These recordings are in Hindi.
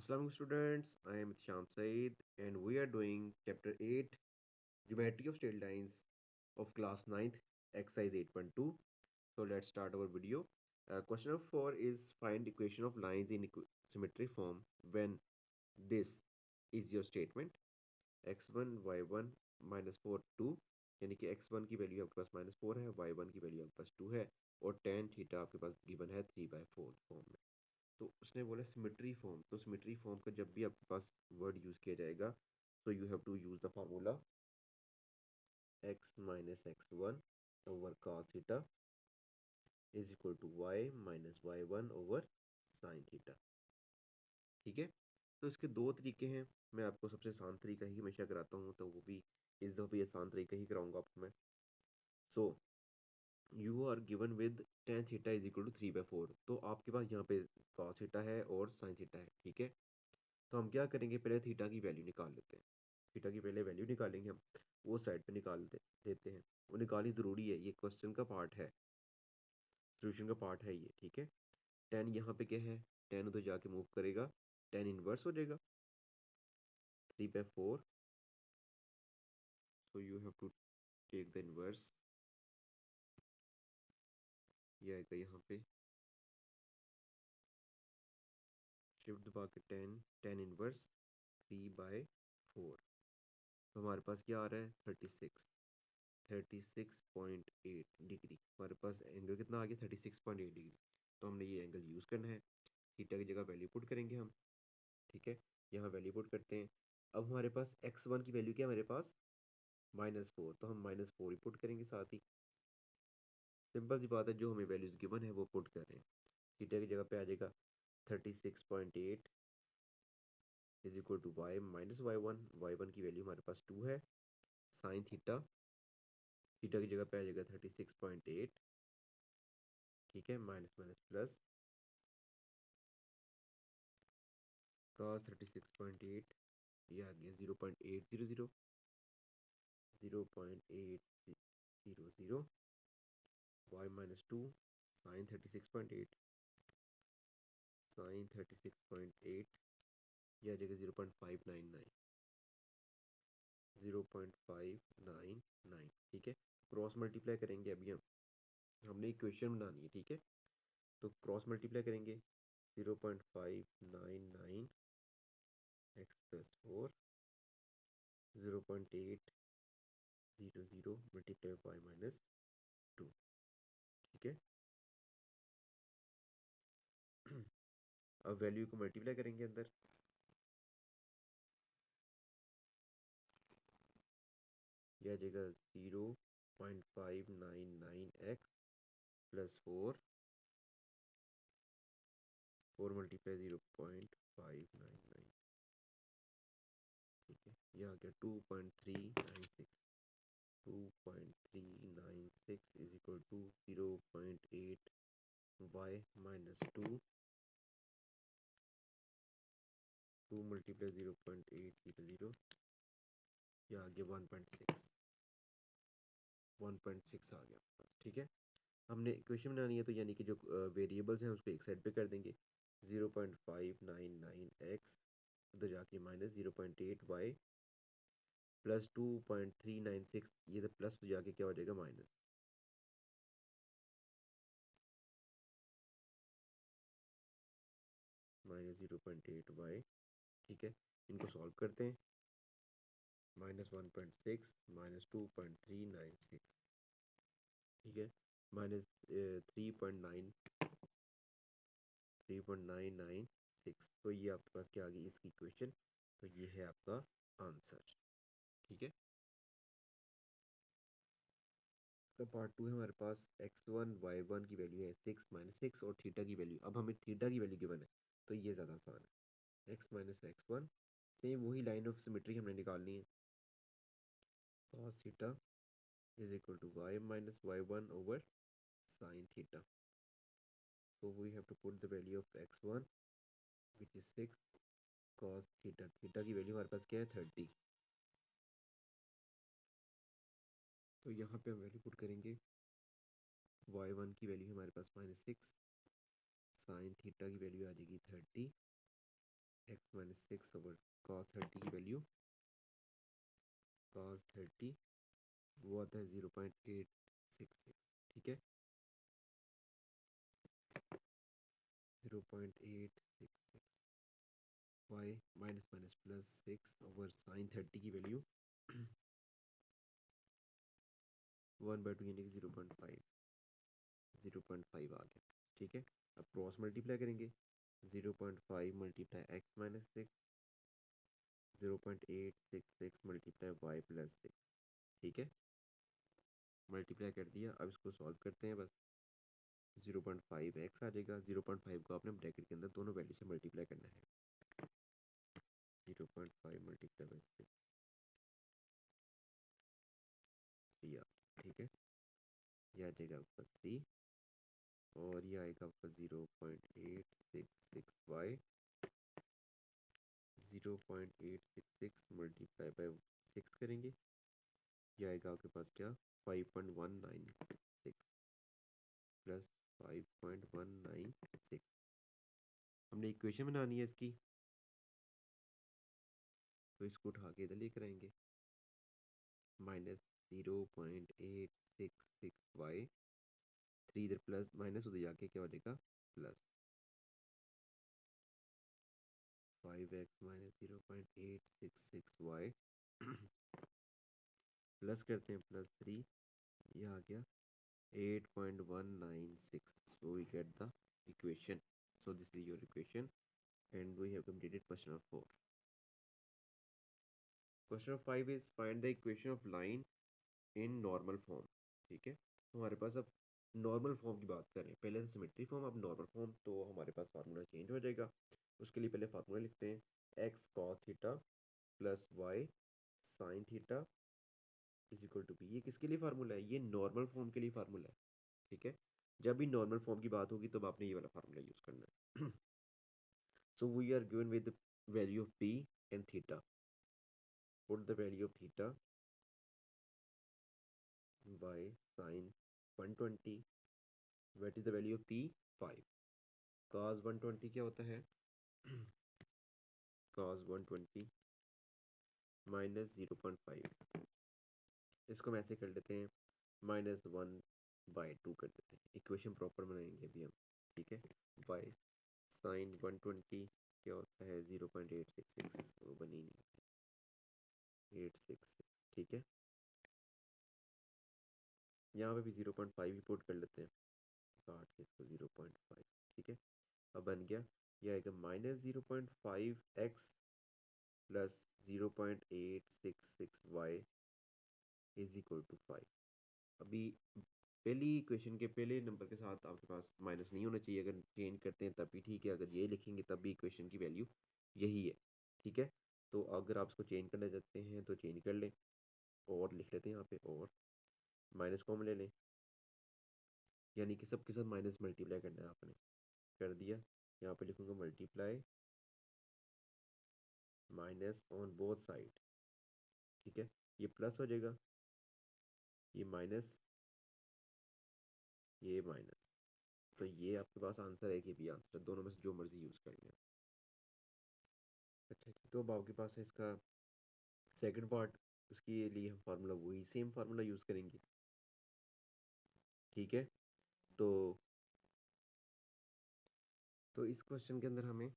Assalamu students, I am Sham Said and we are doing chapter 8 Geometry of Straight Lines of class ninth, exercise 8.2. So let's start our video. Question number 4 is find equation of lines in symmetry form when this is your statement x1 y1 minus 4 2 यानी कि x1 की वैल्यू आपके पास -4 है, y1 की वैल्यू आपके पास 2 है और tan थीटा आपके पास गिवन है 3/4 फॉर्म में। तो उसने बोला सिमेट्री फॉर्म। तो सिमेट्री फॉर्म का जब भी आपके पास वर्ड यूज़ किया जाएगा तो you have to use the formula x minus x1 over cos theta is equal to y minus y1 over sine theta. ठीक है, तो इसके दो तरीके हैं। मैं आपको सबसे आसान तरीका ही हमेशा कराता हूँ, तो वो भी इस दफ़ा भी आसान तरीका ही कराऊंगा आपको मैं। So you are given with tan theta is equal to 3/4। तो आपके पास यहाँ पे cos थीटा है और sin थीटा है। ठीक है, तो हम क्या करेंगे, पहले थीटा की वैल्यू निकाल लेते हैं। थीटा की पहले वैल्यू निकालेंगे हम, वो साइड पे देते हैं। वो निकालनी ज़रूरी है, ये क्वेश्चन का पार्ट है, सोल्यूशन का पार्ट है ये। ठीक है, टेन यहाँ पे क्या है, टेन उधर जाके मूव करेगा, टेन इनवर्स हो जाएगा 3/4। So you have to take the inverse, ये आएगा यहाँ पे शिफ्ट दबा के टेन, टेन इनवर्स 3/4। तो हमारे पास क्या आ रहा है 36.8 डिग्री। हमारे पास एंगल कितना आ गया 36.8 डिग्री। तो हमने ये एंगल यूज़ करना है। थीटा की जगह वैल्यू पुट करेंगे हम। ठीक है, यहाँ वैल्यू पुट करते हैं। अब हमारे पास x1 की वैल्यू क्या है, हमारे पास -4, तो हम -4 ही पुट करेंगे साथ ही। सिंपल सी बात है, जो हमें वैल्यूज गिवन है वो पुट कर रहे हैं। थीटा की जगह पे आ जाएगा 36.8 is equal to Y minus Y one की वैल्यू हमारे पास 2 है। साइन थीटा, थीटा की जगह पे आ जाएगा 36.8। ठीक है, माइनस माइनस प्लस cos 36.8, ये आ गया 0.800, 0.800 वाई माइनस 2 साइन 36.8, साइन 36.8, यह आ जाएगा 0.599, 0.599। ठीक है, क्रॉस मल्टीप्लाई करेंगे अभी हमने इक्वेशन बनानी है। ठीक है, तो क्रॉस मल्टीप्लाई करेंगे 0.599 X plus 4, 0.800 multiply Y minus 2। ठीक है, अब वैल्यू को मल्टीप्लाई करेंगे अंदर, यह आ जाएगा 0.599 एक्स प्लस 4, 4 मल्टीप्लाई 0.599। ठीक है, यह आ गया 2.396, 2.396 is equal to 0.8 Y minus 2, 2 multiply 0.800, यह आ गया 1.6, 1.6 आ गया आपके पास। ठीक है, हमने इक्वेशन बनानी है, तो यानी कि जो वेरिएबल्स हैं उसको एक साइड पे कर देंगे। 0.599 एक्स उधर जाके माइनस 0.8 वाई प्लस 2.396, ये तो प्लस तो जाके क्या हो जाएगा माइनस, -0.8 वाई। ठीक है, इनको सॉल्व करते हैं, -1.6 -2.396। ठीक है, माइनस 3.996। तो ये आपके पास क्या आ गई इसकी इक्वेशन, तो ये है आपका आंसर। ठीक है, इसका पार्ट 2 है हमारे पास, x1 y1 की वैल्यू है 6 - 6 और थीटा की वैल्यू, अब हमें थीटा की वैल्यू गिवन है तो ये ज़्यादा आसान है। x - x1, सेम वही लाइन ऑफ सिमेट्री हमने निकालनी है। cos theta is equal to y minus y1 over sine theta. तो we have to put the value of x1 which is 6 cos theta, theta की वैल्यू हमारे पास क्या है 30। तो यहाँ पे हम वैल्यू पुट करेंगे, y1 की वैल्यू हमारे पास -6, साइन थीटा की वैल्यू आ जाएगी 30, माइनस 6 ओवर कॉस 30 की वैल्यू, कॉस 30 वो आता है 0.866, ठीक है, 0.866 Y minus minus plus 6 over sine 30 की वैल्यू 1/2 यानी कि 0.5 आ गया, ठीक है। अब क्रॉस मल्टीप्लाई करेंगे, 0.5 multiply X minus 6, 0.866 multiply Y plus 6, ठीक है, मल्टीप्लाई कर दिया। अब इसको सॉल्व करते हैं, बस 0.5 एक्स आ जाएगा, 0.5 को आपने ब्रैकेट के अंदर दोनों वैल्यू से मल्टीप्लाई करना है, 0.5 मल्टीप्लाई बाई 6 दिया, ठीक है, यह आ जाएगा आपका 3 और ये आएगा आपका 0.866 वाई, 0.866 मल्टीप्लाई बाई 6 करेंगे, ये आएगा आपके पास क्या 5.196 प्लस 5.196। हमने इक्वेशन बनानी है इसकी, तो इसको उठा के इधर लेकर आएंगे, माइनस 0.866 वाई, 3 इधर प्लस माइनस उधर जाके क्या हो जाएगा plus 5x minus 0.866 Y plus करते हैं प्लस 3, ये आ गया 8.196, so we get the equation, so this is your equation and we have completed question of 4. Question of 5 is find the equation of line in normal form, ठीक है। तो हमारे पास अब नॉर्मल फॉर्म की बात करें, पहले से सिमेट्री फॉर्म, अब नॉर्मल फॉर्म, तो हमारे पास फार्मूला चेंज हो जाएगा। उसके लिए पहले फार्मूला लिखते हैं, x cos theta plus y sine theta is equal to b. ये किसके लिए फार्मूला है, ये नॉर्मल फॉर्म के लिए फार्मूला है, ठीक है। जब भी नॉर्मल फॉर्म की बात होगी तब आपने ये वाला फार्मूला यूज करना है। So we are given with value of p and theta, put the value of theta by sine 120, what is the value of p 5, cos 120 क्या होता है cos 120 माइनस 0.5, इसको हम ऐसे कर लेते हैं -1/2 कर देते हैं, इक्वेशन प्रॉपर बनाएंगे अभी हम, ठीक है। बाय साइन 120 क्या होता है 0.866, वो बनी नहीं 866, ठीक है। यहाँ पे भी 0.5 ही पुट कर लेते हैं, काट के इसको 0.5, ठीक है। अब बन गया, ये आएगा -0.5x plus 0.866y is equal to 5। अभी पहली इक्वेशन के पहले नंबर के साथ आपके पास माइनस नहीं होना चाहिए, अगर चेंज करते हैं तब भी ठीक है, अगर ये लिखेंगे तब भी इक्वेशन की वैल्यू यही है, ठीक है। तो अगर आप इसको चेंज करना चाहते हैं तो चेंज कर लें, और लिख लेते हैं यहाँ पे, और माइनस कॉमन ले लें, यानी कि सबके साथ माइनस मल्टीप्लाई करना है आपने, कर दिया। यहाँ पे लिखूँगा multiply minus on both side, ठीक है, ये प्लस हो जाएगा, ये माइनस, ये माइनस, तो ये आपके पास आंसर है कि भी आंसर है, दोनों में से जो मर्जी यूज़ कर लें। अच्छा, तो अब आपके पास है इसका सेकंड पार्ट, उसके लिए हम फार्मूला वही सेम फार्मूला यूज़ करेंगे, ठीक है। तो इस क्वेश्चन के अंदर हमें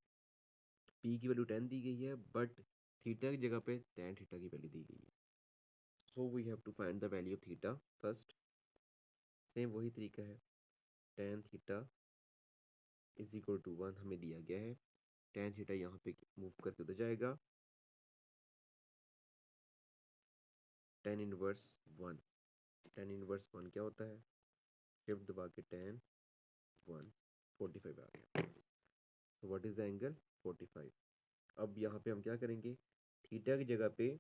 पी की वैल्यू 10 दी गई है, बट थीटा की जगह पे tan थीटा की वैल्यू दी गई है, so we have to find the value of theta first. Same वही तरीका है, tan theta is equal to 1 हमें दिया गया है, tan थीटा यहाँ पे मूव करके उधर जाएगा, tan इनवर्स 1, tan इनवर्स 1 क्या होता है, शिफ्ट दबा के tan 1 45 आ गया, तो व्हाट इज द एंगल 45। अब यहाँ पे हम क्या करेंगे, थीटा की जगह पे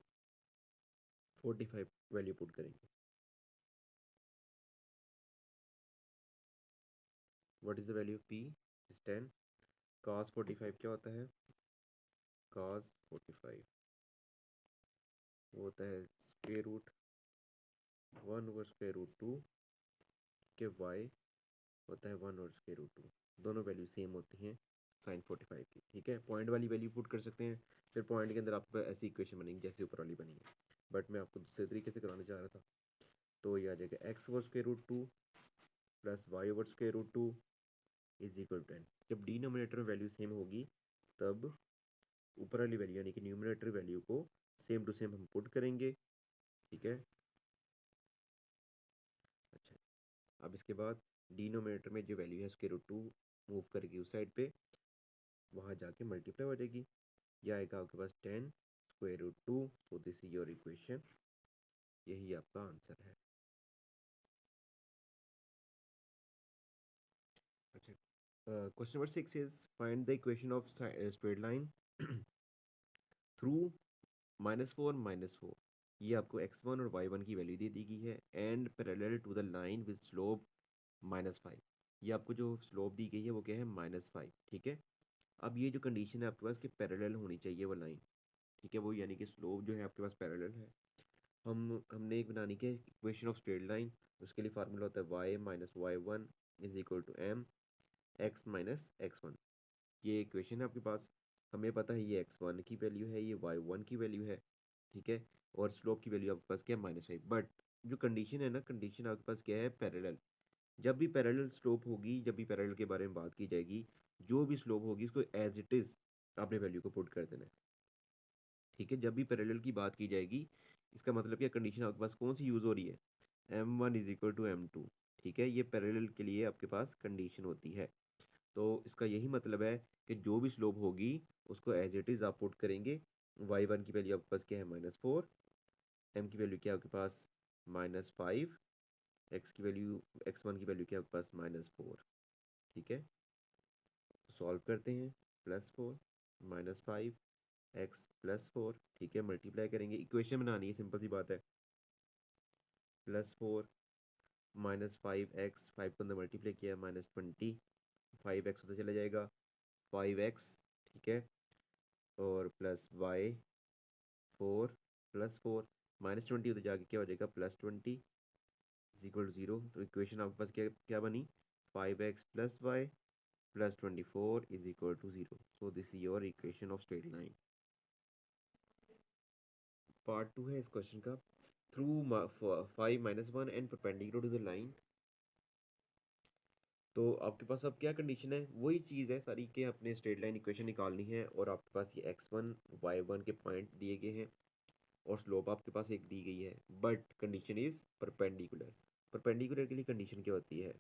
45 वैल्यू पुट करेंगे, what is the value of P is 10, cos 45 क्या होता है, cos 45 वो होता है स्क्वायर रूट 1/√2 के y होता है 1/√2, दोनों वैल्यू सेम होती हैं, sin 45 की, ठीक है। पॉइंट वाली वैल्यू पुट कर सकते हैं, फिर पॉइंट के अंदर आपको ऐसी इक्वेशन बनेगी जैसे ऊपर वाली बनी है, बट मैं आपको दूसरे तरीके से कराना चाह रहा था। तो ये आ जाएगा x/√2 plus y/√2 is equal to 10। जब डिनोमिनेटर में वैल्यू सेम होगी तब ऊपर वाली वैल्यू यानी कि न्यूमिनेटर वैल्यू को सेम टू सेम हम पुट करेंगे, ठीक है। अच्छा, अब इसके बाद डिनोमिनेटर में जो वैल्यू है √2 मूव करके उस साइड पे, वहाँ जाके मल्टीप्लाई हो जाएगी। यह आएगा आपके पास 10 √2। सो दिस इज योर इक्वेशन, यही आपका आंसर है। अच्छा, question number 6 is find the equation of straight line through -4 -4। ये आपको x1 और y1 की वैल्यू दे दी गई है and parallel to the line with slope -5। ये आपको जो स्लोप दी गई है वो क्या है, -5, ठीक है। अब ये जो कंडीशन है आपके पास कि पैरेलल होनी चाहिए वो लाइन, ठीक है, वो यानी कि स्लोप जो है आपके पास पैरेलल है। हमने एक बनानी के इक्वेशन ऑफ स्ट्रेट लाइन, उसके लिए फार्मूला होता है y-y1 is equal to m x-x1। ये इक्वेशन है आपके पास। हमें पता है ये x1 की वैल्यू है, ये y1 की वैल्यू है, ठीक है। और स्लोप की वैल्यू आपके पास क्या है, -5। बट जो कंडीशन है ना, कंडीशन आपके पास क्या है, पैरेलल। जब भी पैरेलल स्लोप होगी, जब भी पैरेलल के बारे में बात की जाएगी, जो भी स्लोप होगी उसको एज इट इज़ आपने वैल्यू को पुट कर देना है, ठीक है। जब भी पैरेलल की बात की जाएगी, इसका मतलब क्या, कंडीशन आपके पास कौन सी यूज़ हो रही है, m1 is equal to m2, ठीक है। ये पैरेलल के लिए आपके पास कंडीशन होती है। तो इसका यही मतलब है कि जो भी स्लोप होगी उसको एज इट इज़ आप पुट करेंगे। y1 की वैल्यू आपके पास क्या है, -4, m की वैल्यू क्या है आपके पास, -5, x की वैल्यू, x1 की वैल्यू क्या है आपके पास, -4, ठीक है। सॉल्व करते हैं, +4 -5 x +4, ठीक है। मल्टीप्लाई करेंगे, इक्वेशन बनानी है, सिंपल सी बात है। +4 -5x, 5 को अंदर मल्टीप्लाई किया, -20, 5x उधर चला जाएगा, 5x, ठीक है। और +y4 +4 -20 उधर जाके क्या हो जाएगा, +20 इज इक्वल टू 0। तो इक्वेशन आपके पास क्या क्या बनी, 5x + y + 24 is equal to 0। So this is your equation of straight line. Part 2 है इस क्वेश्चन का, through 5 - 1 and perpendicular to the line. तो आपके पास अब क्या कंडीशन है, वही चीज़ है सारी के, अपने स्ट्रेट लाइन इक्वेशन निकालनी है और आपके पास ये x1 y1 के पॉइंट दिए गए हैं और स्लोप आपके पास एक दी गई है, but condition is perpendicular. Perpendicular के लिए कंडीशन क्या होती है,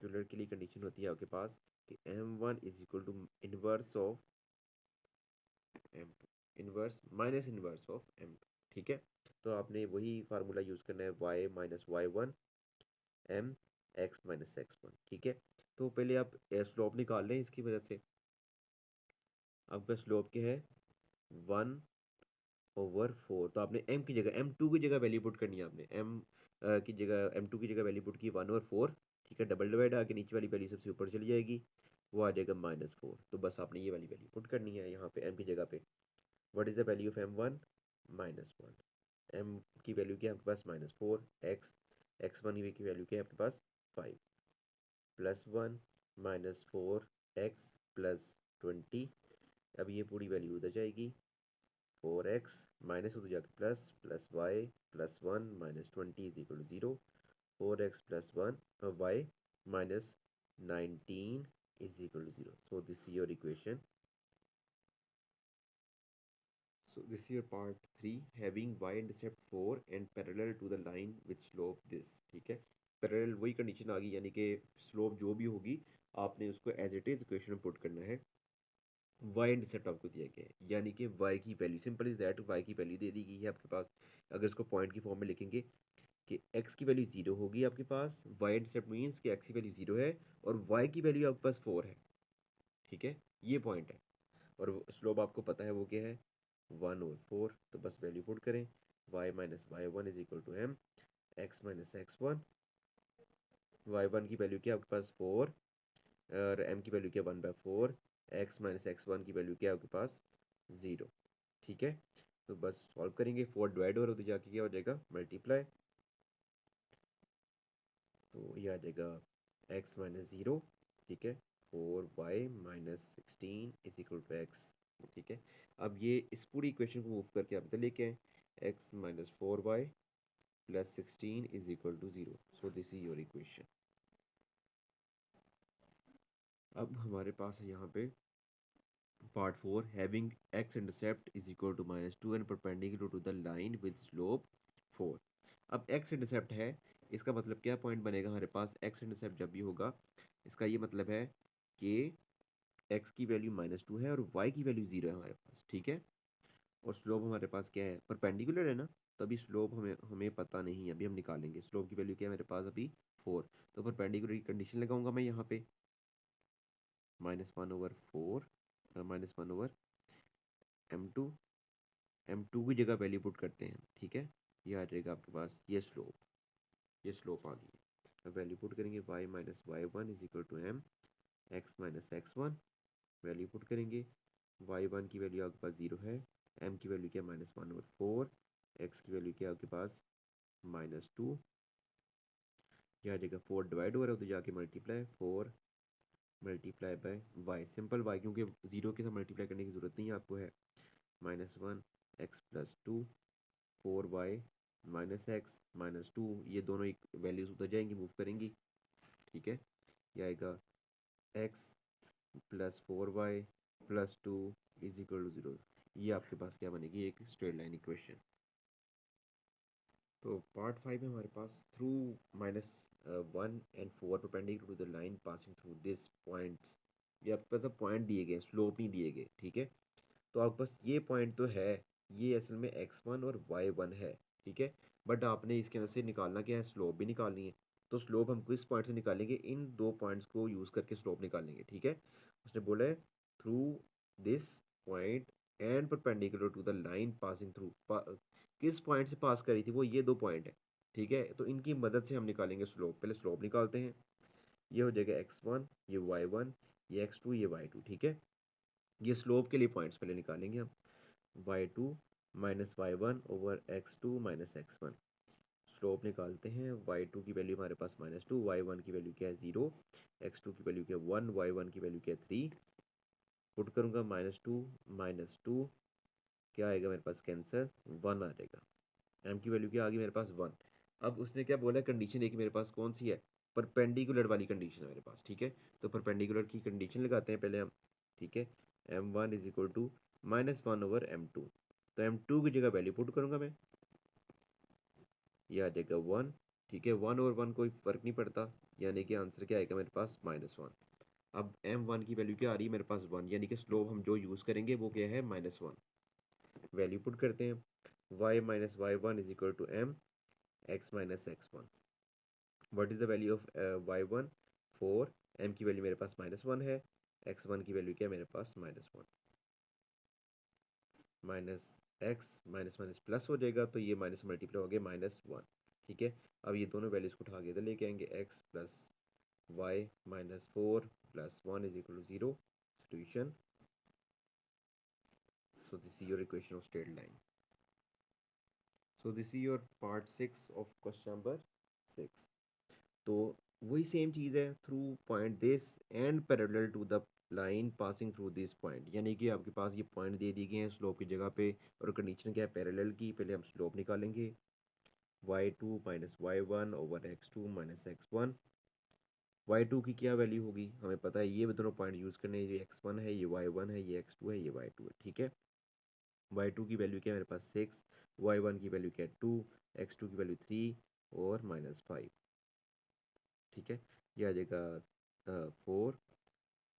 परपेंडिकुलर के लिए कंडीशन होती है आपके पास कि m1 is equal to inverse of m2, inverse minus inverse of m2, ठीक है। तो आपने वही फार्मूला यूज़ करना है, y-y1 m x-x1, ठीक है। तो पहले आप स्लोप निकाल लें, इसकी वजह से आपका स्लोप क्या है, 1/4। तो आपने m की जगह m2 की जगह वैल्यू पुट करनी है, आपने m की जगह m2 की जगह वैल्यू पुट की 1/4, ठीक है। डबल डिवाइड आके नीचे वाली वैल्यू सबसे ऊपर चली जाएगी, वो आ जाएगा -4। तो बस आपने ये वाली वैल्यू पुट करनी है यहाँ पे m की जगह पे। What is the value of m1, -1। m की वैल्यू क्या है आपके पास, -4, x1 की वैल्यू क्या है आपके पास, 5, +1 -4 x +20। अब ये पूरी वैल्यू उधर जाएगी, 4x माइनस उधर जाके +y +1 -20 is equal to 0। 4x +1 y -19 is equal to 0। So this is your equation. So this is your part 3, having y-intercept 4 and parallel to the line with slope this, ठीक है। पैरेलल वही कंडीशन आ गई, यानी कि स्लोप जो भी होगी आपने उसको एज इट इज इक्वेशन में पुट करना है। y-इंटरसेप्ट आपको दिया गया है, यानी कि y की value, simple is that, y की वैल्यू दे दी गई है आपके पास। अगर इसको पॉइंट की फॉर्म में लिखेंगे कि x की वैल्यू 0 होगी आपके पास, y-इंटरसेप्ट मीन्स कि x की वैल्यू 0 है और y की वैल्यू आपके पास 4 है, ठीक है। ये पॉइंट है और स्लोप आपको पता है वो क्या है, 1/4। तो बस वैल्यू पुट करें, y-y1 is equal to m x-x1। y1 की वैल्यू क्या है आपके पास, 4, और m की वैल्यू क्या, 1/4, x-x1 की वैल्यू क्या है आपके पास, 0, ठीक है। तो बस सॉल्व करेंगे, 4 डिवाइड हो रहा है तो जाके क्या हो जाएगा, मल्टीप्लाई। तो ये आ जाएगा x - 0, ठीक है। 4y minus 16 is equal to x. ठीक है, अब ये इस पूरी इक्वेशन को मूव करके आप इधर लेके आए, x minus 4y plus 16 is equal to 0। So this is your equation. अब हमारे पास है यहाँ पे part 4, having x intercept is equal to -2 and perpendicular to the line with slope 4। अब एक्स इंटरसेप्ट है, इसका मतलब क्या पॉइंट बनेगा हमारे पास, एक्स इंटरसेप्ट जब भी होगा इसका ये मतलब है कि एक्स की वैल्यू -2 है और वाई की वैल्यू 0 है हमारे पास। ठीक है, और स्लोप हमारे पास क्या है, परपेंडिकुलर है ना, तभी स्लोप हमें हमें पता नहीं है, अभी हम निकालेंगे। स्लोप की वैल्यू क्या है मेरे पास अभी 4, तो परपेंडिकुलर की कंडीशन लगाऊंगा मैं यहाँ पे, -1/4 -1/m2। m2 की जगह वैल्यू पुट करते हैं। ठीक है, ये आ जाएगा आपके पास, ये स्लोप आ गई। अब वैल्यू पुट करेंगे, y minus Y one is equal to m x minus x1। Value put करेंगे, y1 की वैल्यू आपके पास 0 है, m की वैल्यू क्या है -1/4, x की वैल्यू क्या है आपके पास -2। यह आ जाएगा 4 डिवाइड हो रहा है तो जाके multiply, 4 multiply by y, simple y क्योंकि 0 के साथ मल्टीप्लाई करने की जरूरत नहीं है आपको, है -1 x+2 4y -x -2, ये दोनों एक वैल्यूज उधर जाएंगी, मूव करेंगी। ठीक है, ये आएगा x plus 4y plus 2 is equal to 0। ये आपके पास क्या बनेगी, एक स्ट्रेट लाइन इक्वेशन। तो पार्ट 5 में हमारे पास through -1 and 4 perpendicular to the line passing through this points, ये आपके पास पॉइंट दिए गए, स्लोप नहीं दिए गए। ठीक है, तो आपके पास ये पॉइंट तो है, ये असल में x1 और y1 है। ठीक है, बट आपने इसके अंदर से निकालना क्या है, स्लोप भी निकालनी है। तो स्लोप हम किस पॉइंट से निकालेंगे, इन दो पॉइंट्स को यूज़ करके स्लोप निकालेंगे। ठीक है, उसने बोला है through this point and perpendicular to the line passing through, किस पॉइंट से पास करी थी वो, ये दो पॉइंट है। ठीक है, तो इनकी मदद से हम निकालेंगे स्लोप। पहले स्लोप निकालते हैं, ये हो जाएगा x1, ये y1, ये x2, ये y2। ठीक है, ये स्लोप के लिए पॉइंट्स पहले निकालेंगे हम, y2 minus y1/x2 - x1। Slope निकालते हैं, y2 की वैल्यू हमारे पास -2, y1 की वैल्यू क्या है 0, x2 की वैल्यू क्या है 1, y1 की वैल्यू क्या है 3। पुट करूँगा -2 - 2, क्या आएगा मेरे पास, कैंसर 1 आ जाएगा। m की वैल्यू क्या आ गई मेरे पास 1। अब उसने क्या बोला, कंडीशन एक मेरे पास कौन सी है, परपेंडिकुलर वाली कंडीशन है मेरे पास। ठीक है, तो परपेंडिकुलर की कंडीशन लगाते हैं पहले हम। ठीक है, m1 is equal to -1/m2, तो m2 की जगह वैल्यू पुट करूँगा मैं, ये आ जाएगा 1। ठीक है, 1 और 1 कोई फ़र्क नहीं पड़ता, यानी कि आंसर क्या आएगा मेरे पास -1। अब m1 की वैल्यू क्या आ रही है मेरे पास 1, यानी कि स्लोप हम जो यूज़ करेंगे वो क्या है -1। वैल्यू पुट करते हैं, y minus Y one is equal to m x minus x1। What is the value of y1, 4, m की वैल्यू मेरे पास -1 है, x1 की वैल्यू क्या है मेरे पास -1, minus x minus minus plus हो जाएगा, तो ये माइनस मल्टीप्लाई हो गया -1। ठीक है, अब ये दोनों वैल्यूज को उठा के इधर लेके आएंगे, x plus y -4 plus 1 is equal to 0 solution. So this is your equation of straight line. So this is your part 6 of question number 6। तो वही सेम चीज़ है, through point this and parallel to the line passing through this point, यानी कि आपके पास ये पॉइंट दे दिए गए हैं स्लोप की जगह पे, और कंडीशन क्या है पैरेलल की। पहले हम स्लोप निकालेंगे, y2 minus y1/x2 - x1। y2 की क्या वैल्यू होगी हमें पता है, ये दोनों पॉइंट यूज़ करने हैं, ये x1 है, ये y1 है, ये x2 है, ये y2 है। ठीक है, y2 की वैल्यू क्या है मेरे पास 6, y1 की वैल्यू क्या है 2, x2 की वैल्यू 3 और -5। ठीक है, ये आ जाएगा 4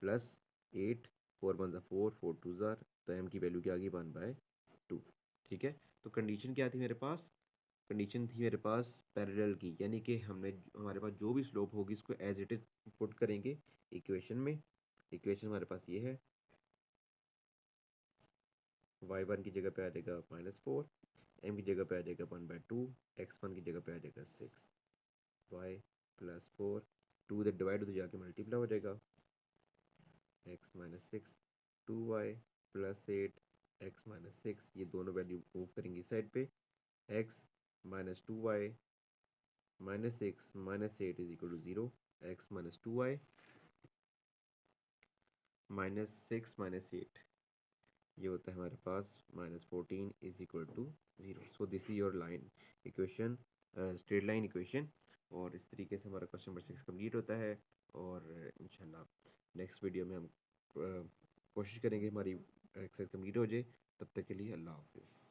प्लस 8, 4 वन ज़ा 4, 4 टू ज़ार, तो m की वैल्यू क्या आ गई 1/2। ठीक है, तो कंडीशन क्या थी मेरे पास, कंडीशन थी मेरे पास पैरेलल की, यानी कि हमने हमारे पास जो भी स्लोप होगी इसको एज इट इज पुट करेंगे इक्वेशन में। इक्वेशन हमारे पास ये है, y1 की जगह पे आ जाएगा -4, m की जगह पे आ जाएगा 1/2, x1 की जगह पे आ जाएगा 6, y प्लस 4, 2 इधर डिवाइड हो जाके मल्टीप्लाई हो जाएगा, x minus 6, 2y plus 8, x minus 6, ये दोनों वैल्यू मूव करेंगी साइड पे, x minus 2y -6 - 8 is equal to 0, x minus 2y -6 -8, ये होता है हमारे पास -14 is equal to 0। So this is your line equation, straight line equation. और इस तरीके से हमारा क्वेश्चन नंबर 6 कंप्लीट होता है। और इंशाल्लाह नेक्स्ट वीडियो में हम कोशिश करेंगे हमारी एक्सरसाइज कंप्लीट हो जाए। तब तक के लिए अल्लाह हाफिज़।